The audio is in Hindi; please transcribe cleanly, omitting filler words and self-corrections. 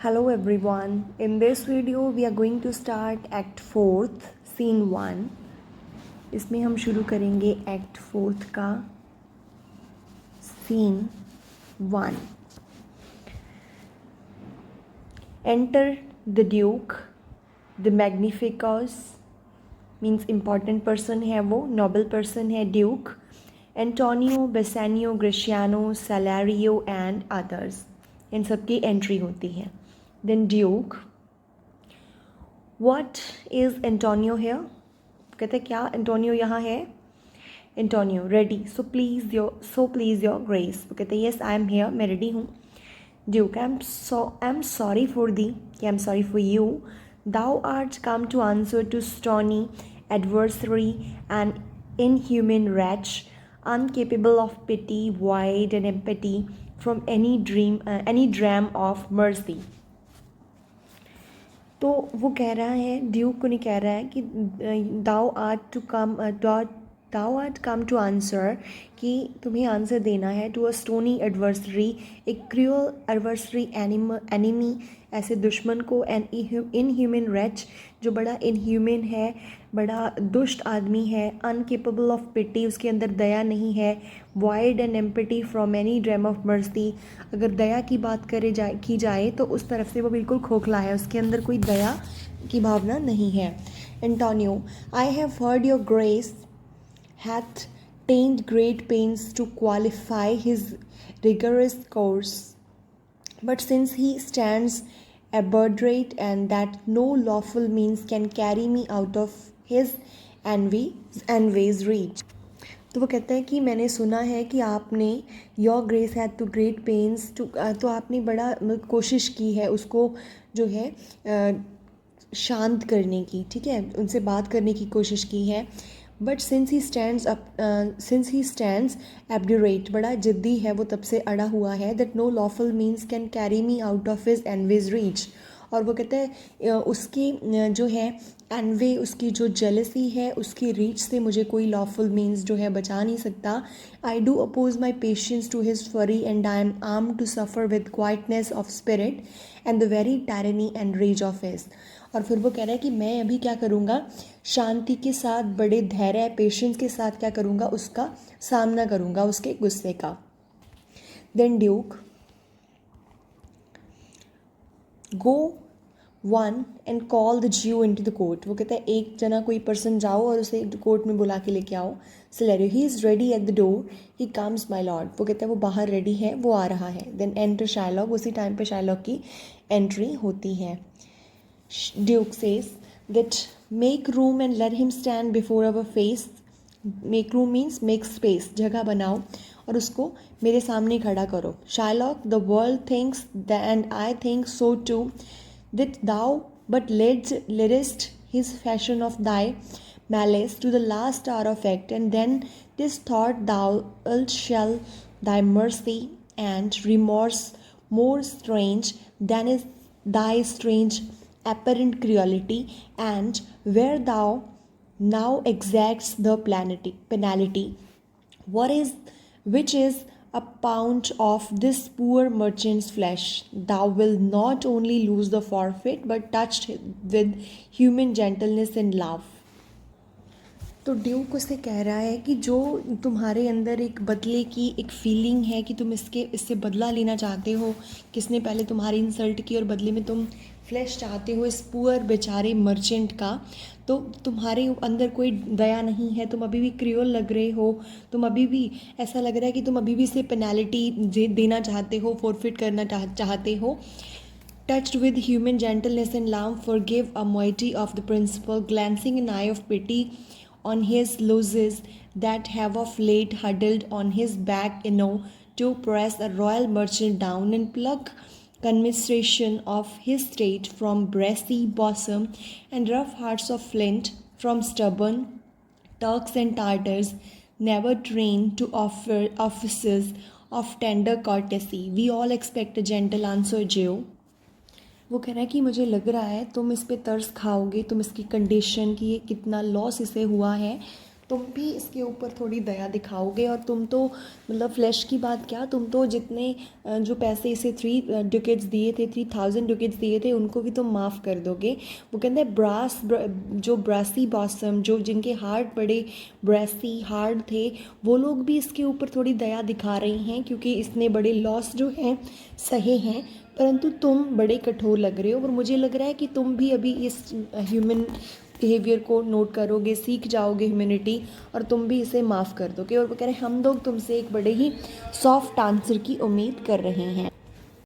Hello everyone. In this video we are going to start Act 4th Scene 1. इसमें हम शुरू करेंगे Act 4th का Scene 1. Enter the Duke, the Magnificus means important person है वो, noble person है Duke, Antonio, Bassanio, Gratiano, Salario and others. इन सब की एंट्री होती है. Then Duke. What is Antonio here? कहते क्या एंटोनियो यहाँ है? Antonio ready. So please your grace. वो कहते yes I am here. मैं ready हूँ. Duke I'm sorry for thee. कि I'm sorry for you. Thou art come to answer to stony adversary and inhuman wretch, incapable of pity, void and empathy from any dram of mercy. तो वो कह रहा है, ड्यूक को नहीं कह रहा है कि thou art come to answer, कि तुम्हें आंसर देना है टू अ स्टोनी एडवर्सरी, एक क्रूअल एडवर्सरी एनिमी, ऐसे दुश्मन को, एन इनह्यूमन रेच, जो बड़ा इनह्यूमन है, बड़ा दुष्ट आदमी है, अनकेपेबल ऑफ पिटी, उसके अंदर दया नहीं है, wide and empty from any dram of mercy, अगर दया की बात की जाए तो उस तरफ से वो बिल्कुल खोखला है, उसके अंदर कोई दया की भावना नहीं है. Antonio, I have heard your grace hath taken great pains to qualify his rigorous course, but since he stands abjurate and that no lawful means can carry me out of his envy's reach. तो वो कहता है कि मैंने सुना है कि आपने your grace had to great pains too, तो आपने बड़ा कोशिश की है उसको जो है शांत करने की, ठीक है, उनसे बात करने की कोशिश की है. But since he stands obdurate, बड़ा जिद्दी है वो, तब से अड़ा हुआ है, that no lawful means can carry me out of his envy's reach. और वो कहते हैं उसकी जो है एनवे, उसकी जो जेलसी है, उसकी रीच से मुझे कोई लॉफुल मीन्स जो है बचा नहीं सकता. I do oppose my patience to his fury and I am arm to suffer with quietness of spirit and the very tyranny and rage of his. और फिर वो कह रहा है कि मैं अभी क्या करूँगा, शांति के साथ, बड़े धैर्य पेशेंस के साथ क्या करूँगा, उसका सामना करूँगा, उसके गुस्से का. Then duke, go one and call the Jew in to the court. वो कहता है एक जना कोई पर्सन जाओ और उसे कोर्ट में बुला के लेके आओ. Celerio, he is ready at the door, he comes my lord. वो कहता है वो बाहर रेडी है, वो आ रहा है. Then enter Shylock. उसी टाइम पे शाइलॉक की एंट्री होती है. Duke says that make room and let him stand before our face. Make room means make space, जगह बनाओ और उसको मेरे सामने खड़ा करो. Shylock, the world thinks that, and I think so too, that thou but ledst his fashion of thy malice to the last hour of act, and then this thought thou shall thy mercy and remorse more strange than is thy strange apparent cruelty, and where thou now exacts the penalty, which is a pound of this poor merchant's flesh, thou will not only lose the forfeit but touched with human gentleness and love. तो ड्यूक उससे कह रहा है कि जो तुम्हारे अंदर एक बदले की एक फीलिंग है कि तुम इससे बदला लेना चाहते हो, किसने पहले तुम्हारी इंसल्ट की और बदले में तुम फ्लैश चाहते हो इस पुअर बेचारे मर्चेंट का, तो तुम्हारे अंदर कोई दया नहीं है, तुम अभी भी क्रूअल लग रहे हो, तुम अभी भी ऐसा लग रहा है कि तुम अभी भी इसे पेनल्टी देना चाहते हो, फॉरफिट करना चाहते हो. Touched with human gentleness and love, forgive a moiety of the principal, glancing an eye of pity on his losses that have of late huddled on his back to press a royal merchant down, and pluck commiseration of his state from brassy bosom and rough hearts of flint, from stubborn Turks and Tartars, never trained to offer offices of tender courtesy. We all expect a gentle answer, Joe. वो कह रहा है कि मुझे लग रहा है तुम इस पे तरस खाओगे, तुम इसकी कंडीशन की कितना लॉस इसे हुआ है, तुम भी इसके ऊपर थोड़ी दया दिखाओगे। और तुम तो मतलब फ्लैश की बात क्या, तुम तो जितने जो पैसे इसे 3 ducats दिए थे, 3000 ducats दिए थे, उनको भी तुम माफ़ कर दोगे। वो कहते हैं जो ब्रासी बॉसम, जो जिनके हार्ट बड़े ब्रासी हार्ड थे, वो लोग भी इसके ऊपर थोड़ी दया दिखा रहे हैं, क्योंकि इसने बड़े लॉस जो हैं सहे हैं। परंतु तुम बड़े कठोर लग रहे हो, और मुझे लग रहा है कि तुम भी अभी इस ह्यूमन बिहेवियर को नोट करोगे, सीख जाओगे ह्यूमैनिटी, और तुम भी इसे माफ़ कर दोगे। और वो कह रहे हैं हम लोग तुमसे एक बड़े ही सॉफ्ट आंसर की उम्मीद कर रहे हैं।